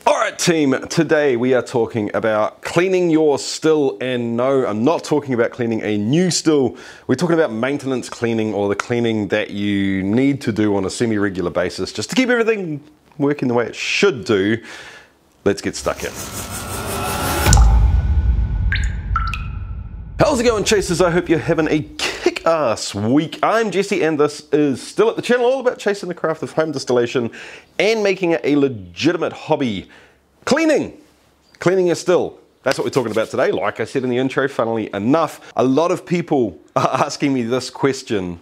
Alright team, today we are talking about cleaning your still, and no, I'm not talking about cleaning a new still. We're talking about maintenance cleaning, or the cleaning that you need to do on a semi-regular basis just to keep everything working the way it should do. Let's get stuck in. How's it going, chasers? I hope you're having a kick-ass week. I'm Jesse and this is Still at the Channel, all about chasing the craft of home distillation and making it a legitimate hobby. Cleaning your still. That's what we're talking about today. Like I said in the intro, funnily enough, a lot of people are asking me this question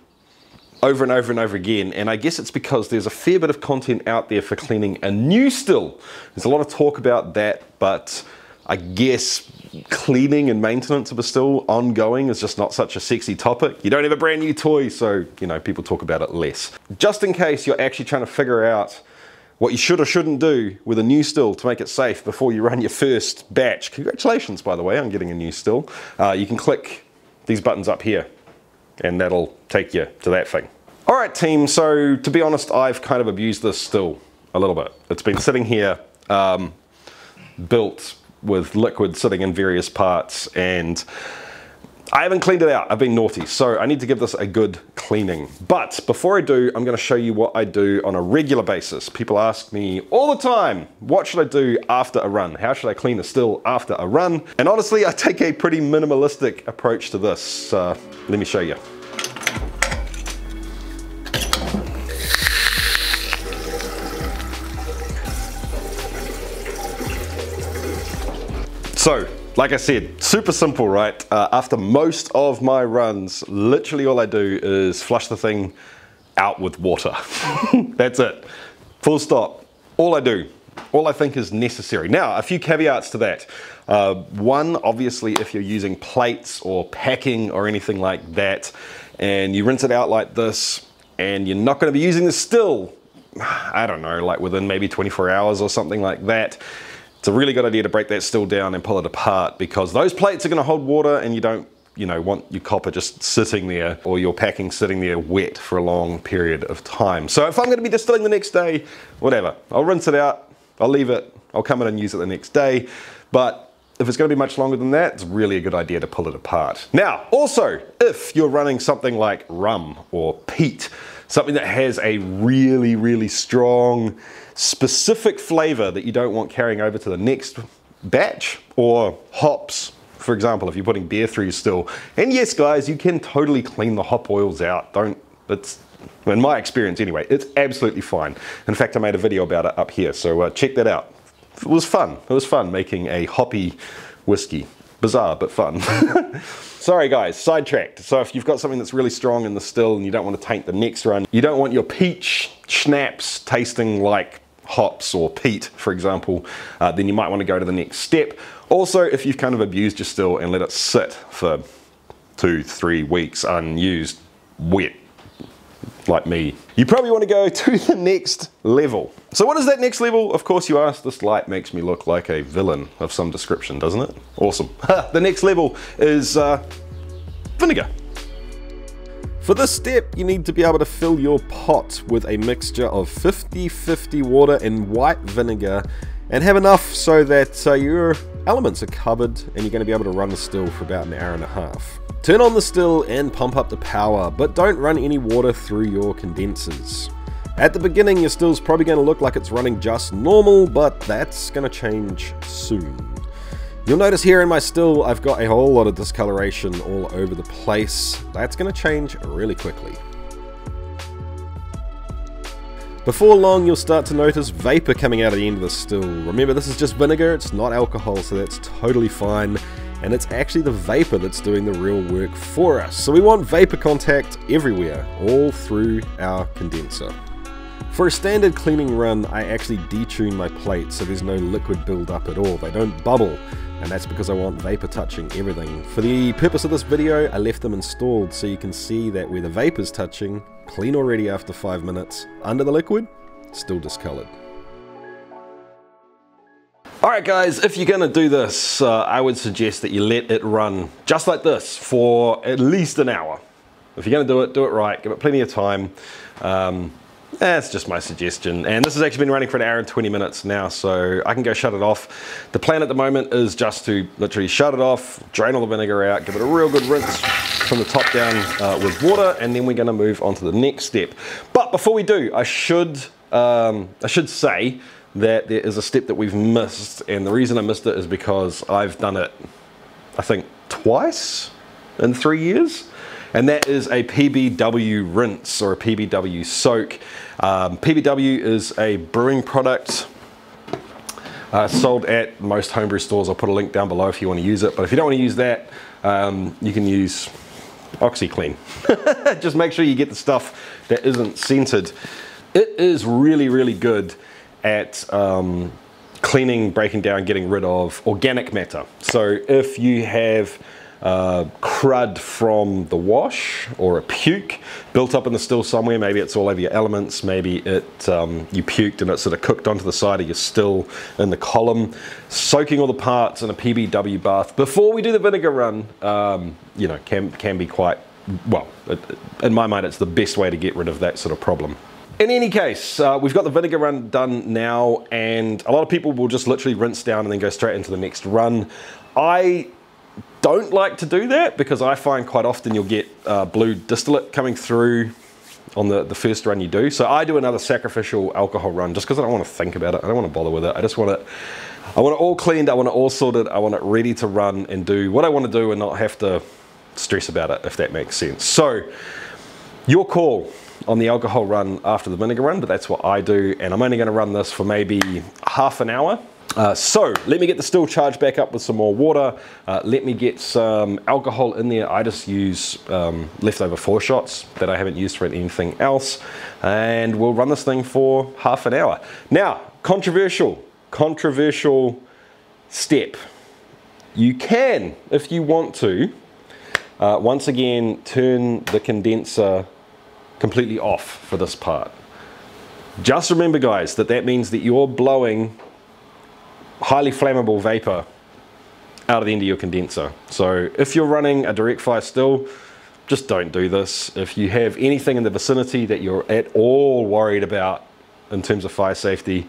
over and over and over again, and I guess it's because there's a fair bit of content out there for cleaning a new still. There's a lot of talk about that, but I guess cleaning and maintenance of a still ongoing is just not such a sexy topic. You don't have a brand new toy, so you know, people talk about it less. Just in case you're actually trying to figure out what you should or shouldn't do with a new still to make it safe before you run your first batch. Congratulations, by the way, on getting a new still. You can click these buttons up here and that'll take you to that thing. All right, team, so to be honest, I've kind of abused this still a little bit. It's been sitting here, built with liquid sitting in various parts, and I haven't cleaned it out. I've been naughty, so I need to give this a good cleaning. But before I do, I'm going to show you what I do on a regular basis. People ask me all the time, what should I do after a run? How should I clean a still after a run? And honestly, I take a pretty minimalistic approach to this. Let me show you. So, like I said, super simple, right? After most of my runs, literally all I do is flush the thing out with water. That's it. Full stop. All I do. All I think is necessary. Now, a few caveats to that. One, obviously, if you're using plates or packing or anything like that, and you rinse it out like this, and you're not going to be using the still, I don't know, like within maybe 24 hours or something like that, it's a really good idea to break that still down and pull it apart, because those plates are going to hold water and you don't, want your copper just sitting there or your packing sitting there wet for a long period of time. So if I'm going to be distilling the next day, whatever, I'll rinse it out, I'll leave it, I'll come in and use it the next day. But if it's going to be much longer than that, it's really a good idea to pull it apart. Now, also, if you're running something like rum or peat, something that has a really, really strong, specific flavor that you don't want carrying over to the next batch, or hops, for example, if you're putting beer through your still. And yes, guys, you can totally clean the hop oils out. It's, in my experience anyway, it's absolutely fine. In fact, I made a video about it up here, so check that out. It was fun. It was fun making a hoppy whiskey. Bizarre, but fun. Sorry guys, sidetracked. So if you've got something that's really strong in the still and you don't want to taint the next run, you don't want your peach schnapps tasting like hops or peat, for example, then you might want to go to the next step. Also, if you've kind of abused your still and let it sit for 2-3 weeks unused, wet, like me, you probably want to go to the next level. So what is that next level? Of course you ask. This light makes me look like a villain of some description, doesn't it? Awesome. The next level is vinegar. For this step, you need to be able to fill your pot with a mixture of 50-50 water and white vinegar, and have enough so that your elements are covered and you're going to be able to run the still for about an hour and a half. Turn on the still and pump up the power, but don't run any water through your condensers. At the beginning, your still's probably going to look like it's running just normal, but that's going to change soon. You'll notice here in my still, I've got a whole lot of discoloration all over the place. That's going to change really quickly. Before long, you'll start to notice vapor coming out of the end of the still. Remember, this is just vinegar, it's not alcohol, so that's totally fine. And it's actually the vapor that's doing the real work for us. So we want vapor contact everywhere, all through our condenser. For a standard cleaning run, I actually detune my plates so there's no liquid build-up at all. They don't bubble, and that's because I want vapor touching everything. For the purpose of this video, I left them installed so you can see that where the vapor's touching, clean already after 5 minutes. Under the liquid, still discolored. Alright guys, if you're going to do this, I would suggest that you let it run just like this for at least an hour. If you're going to do it right, give it plenty of time. That's just my suggestion. And this has actually been running for 1 hour and 20 minutes now, so I can go shut it off. The plan at the moment is just to literally shut it off, drain all the vinegar out, give it a real good rinse from the top down with water, and then we're gonna move on to the next step. But before we do, I should say that there is a step that we've missed, and the reason I missed it is because I've done it, I think, twice in 3 years. And that is a PBW rinse or a PBW soak. PBW is a brewing product sold at most homebrew stores. I'll put a link down below if you want to use it. But if you don't want to use that, you can use OxyClean. Just make sure you get the stuff that isn't scented. It is really, really good at cleaning, breaking down, getting rid of organic matter. So if you have crud from the wash or a puke built up in the still somewhere, maybe it's all over your elements, maybe it you puked and it sort of cooked onto the side of your still in the column, soaking all the parts in a PBW bath before we do the vinegar run, you know, can be quite, well, in my mind it's the best way to get rid of that sort of problem. In any case, we've got the vinegar run done now, and a lot of people will just literally rinse down and then go straight into the next run. I don't like to do that because I find quite often you'll get blue distillate coming through on the first run you do. So I do another sacrificial alcohol run just because I don't want to think about it. I don't want to bother with it. I just want it, I want it all cleaned, I want it all sorted, I want it ready to run and do what I want to do and not have to stress about it, if that makes sense. So your call on the alcohol run after the vinegar run, but that's what I do, and I'm only going to run this for maybe half an hour. So let me get the still charged back up with some more water. Let me get some alcohol in there. I just use leftover 4 shots that I haven't used for anything else, and we'll run this thing for half an hour. Now, controversial step. You can, if you want to, once again turn the condenser completely off for this part. Just remember, guys, that means that you're blowing highly flammable vapor out of the end of your condenser. So if you're running a direct fire still, just don't do this. If you have anything in the vicinity that you're at all worried about in terms of fire safety,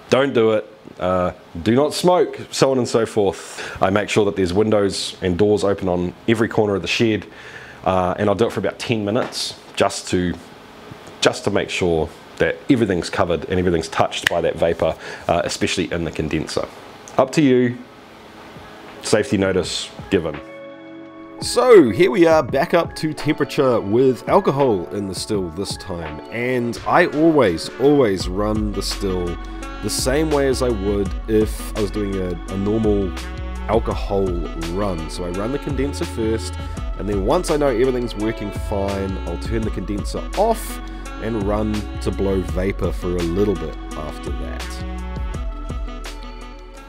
don't do it. Do not smoke, so on and so forth. I make sure that there's windows and doors open on every corner of the shed, and I'll do it for about 10 minutes just to make sure that everything's covered and everything's touched by that vapor, especially in the condenser. Up to you. Safety notice given. So here we are back up to temperature with alcohol in the still this time, and I always run the still the same way as I would if I was doing a normal alcohol run. So I run the condenser first, and then once I know everything's working fine, I'll turn the condenser off and run to blow vapor for a little bit after that.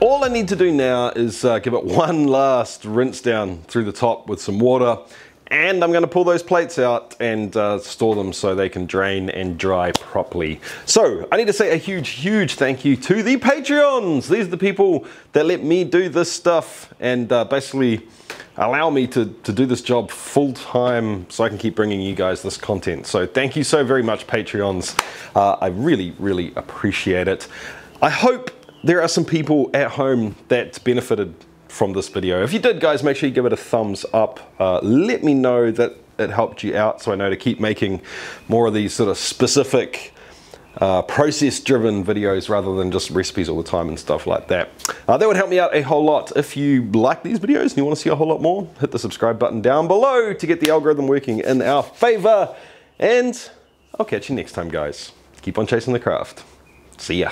All I need to do now is give it one last rinse down through the top with some water, and I'm going to pull those plates out and store them so they can drain and dry properly. So I need to say a huge thank you to the Patreons. These are the people that let me do this stuff and basically allow me to do this job full-time so I can keep bringing you guys this content. So thank you so very much, Patreons. I really appreciate it. I hope there are some people at home that benefited from this video. If you did, guys, make sure you give it a thumbs up. Let me know that it helped you out so I know to keep making more of these sort of specific process-driven videos rather than just recipes all the time and stuff like that. That would help me out a whole lot. If you like these videos and you want to see a whole lot more, hit the subscribe button down below to get the algorithm working in our favor. And I'll catch you next time, guys. Keep on chasing the craft. See ya.